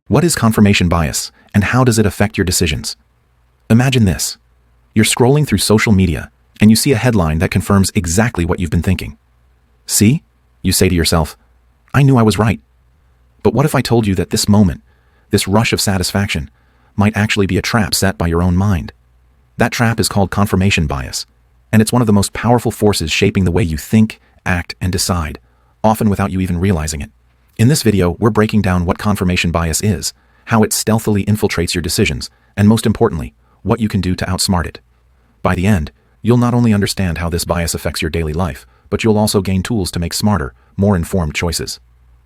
What is confirmation bias, and how does it affect your decisions? Imagine this. You're scrolling through social media, and you see a headline that confirms exactly what you've been thinking. See? You say to yourself, I knew I was right. But what if I told you that this moment, this rush of satisfaction, might actually be a trap set by your own mind? That trap is called confirmation bias, and it's one of the most powerful forces shaping the way you think, act, and decide, often without you even realizing it. In this video, we're breaking down what confirmation bias is, how it stealthily infiltrates your decisions, and most importantly, what you can do to outsmart it. By the end, you'll not only understand how this bias affects your daily life, but you'll also gain tools to make smarter, more informed choices.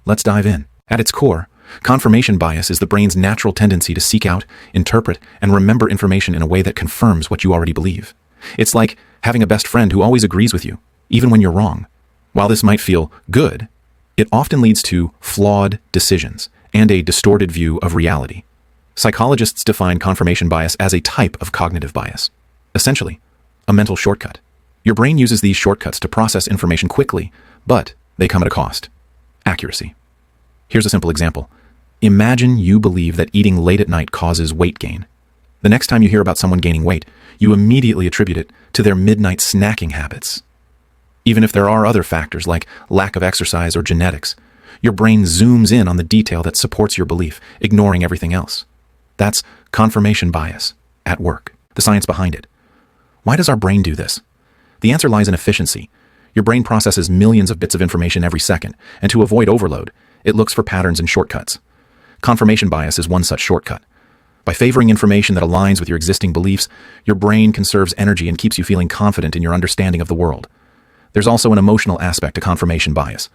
Let's dive in. At its core, confirmation bias is the brain's natural tendency to seek out, interpret, and remember information in a way that confirms what you already believe. It's like having a best friend who always agrees with you, even when you're wrong. While this might feel good, it often leads to flawed decisions and a distorted view of reality. Psychologists define confirmation bias as a type of cognitive bias. Essentially, a mental shortcut. Your brain uses these shortcuts to process information quickly, but they come at a cost. Accuracy. Here's a simple example. Imagine you believe that eating late at night causes weight gain. The next time you hear about someone gaining weight, you immediately attribute it to their midnight snacking habits. Even if there are other factors like lack of exercise or genetics, your brain zooms in on the detail that supports your belief, ignoring everything else. That's confirmation bias at work, the science behind it. Why does our brain do this? The answer lies in efficiency. Your brain processes millions of bits of information every second, and to avoid overload, it looks for patterns and shortcuts. Confirmation bias is one such shortcut. By favoring information that aligns with your existing beliefs, your brain conserves energy and keeps you feeling confident in your understanding of the world. There's also an emotional aspect to confirmation bias.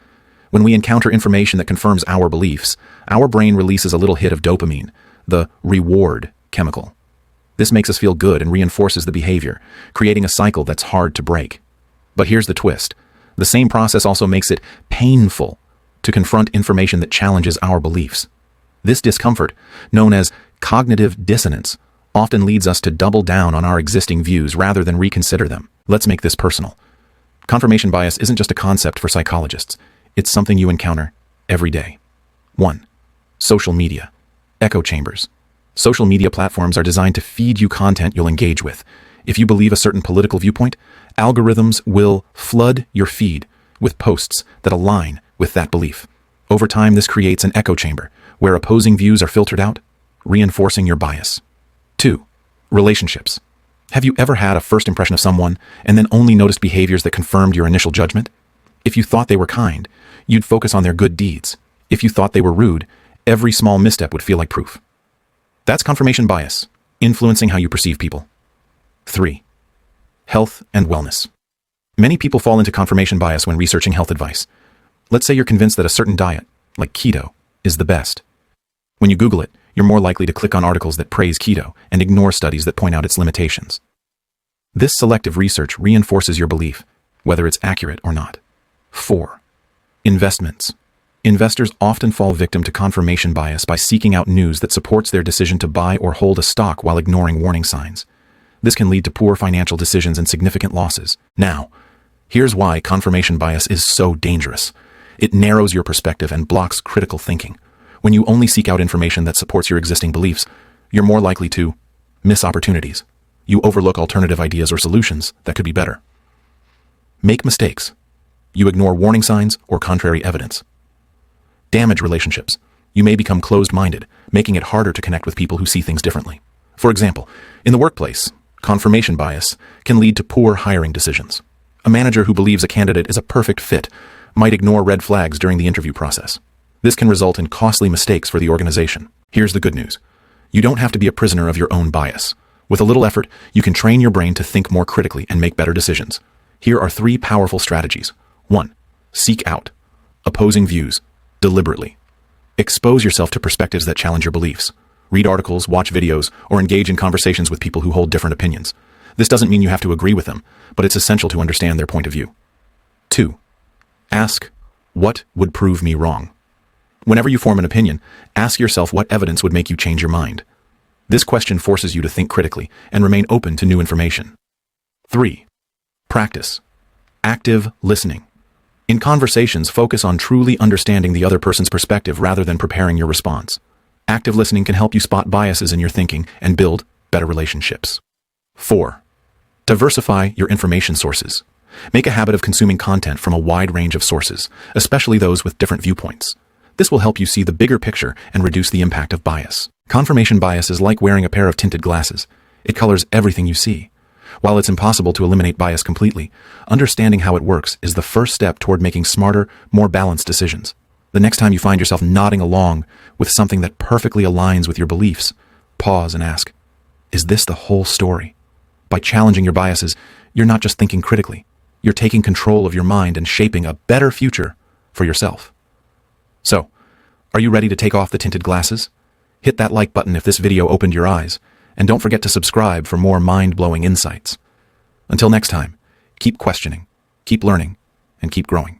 When we encounter information that confirms our beliefs, our brain releases a little hit of dopamine, the reward chemical. This makes us feel good and reinforces the behavior, creating a cycle that's hard to break. But here's the twist. The same process also makes it painful to confront information that challenges our beliefs. This discomfort, known as cognitive dissonance, often leads us to double down on our existing views rather than reconsider them. Let's make this personal. Confirmation bias isn't just a concept for psychologists. It's something you encounter every day. 1. Social media. Echo chambers. Social media platforms are designed to feed you content you'll engage with. If you believe a certain political viewpoint, algorithms will flood your feed with posts that align with that belief. Over time, this creates an echo chamber where opposing views are filtered out, reinforcing your bias. 2. Relationships. Have you ever had a first impression of someone and then only noticed behaviors that confirmed your initial judgment? If you thought they were kind, you'd focus on their good deeds. If you thought they were rude, every small misstep would feel like proof. That's confirmation bias, influencing how you perceive people. 3. Health and wellness. Many people fall into confirmation bias when researching health advice. Let's say you're convinced that a certain diet, like keto, is the best. When you Google it, you're more likely to click on articles that praise keto and ignore studies that point out its limitations. This selective research reinforces your belief, whether it's accurate or not. 4. Investments. Investors often fall victim to confirmation bias by seeking out news that supports their decision to buy or hold a stock while ignoring warning signs. This can lead to poor financial decisions and significant losses. Now, here's why confirmation bias is so dangerous. It narrows your perspective and blocks critical thinking. When you only seek out information that supports your existing beliefs, you're more likely to miss opportunities. You overlook alternative ideas or solutions that could be better. Make mistakes. You ignore warning signs or contrary evidence. Damage relationships. You may become closed-minded, making it harder to connect with people who see things differently. For example, in the workplace, confirmation bias can lead to poor hiring decisions. A manager who believes a candidate is a perfect fit might ignore red flags during the interview process. This can result in costly mistakes for the organization. Here's the good news. You don't have to be a prisoner of your own bias. With a little effort, you can train your brain to think more critically and make better decisions. Here are 3 powerful strategies. 1. Seek out opposing views deliberately. Expose yourself to perspectives that challenge your beliefs. Read articles, watch videos, or engage in conversations with people who hold different opinions. This doesn't mean you have to agree with them, but it's essential to understand their point of view. 2. Ask, what would prove me wrong? Whenever you form an opinion, ask yourself what evidence would make you change your mind. This question forces you to think critically and remain open to new information. 3. Practice active listening. In conversations, focus on truly understanding the other person's perspective rather than preparing your response. Active listening can help you spot biases in your thinking and build better relationships. 4. Diversify your information sources. Make a habit of consuming content from a wide range of sources, especially those with different viewpoints. This will help you see the bigger picture and reduce the impact of bias. Confirmation bias is like wearing a pair of tinted glasses. It colors everything you see. While it's impossible to eliminate bias completely, understanding how it works is the first step toward making smarter, more balanced decisions. The next time you find yourself nodding along with something that perfectly aligns with your beliefs, pause and ask, is this the whole story? By challenging your biases, you're not just thinking critically. You're taking control of your mind and shaping a better future for yourself. So, are you ready to take off the tinted glasses? Hit that like button if this video opened your eyes, and don't forget to subscribe for more mind-blowing insights. Until next time, keep questioning, keep learning, and keep growing.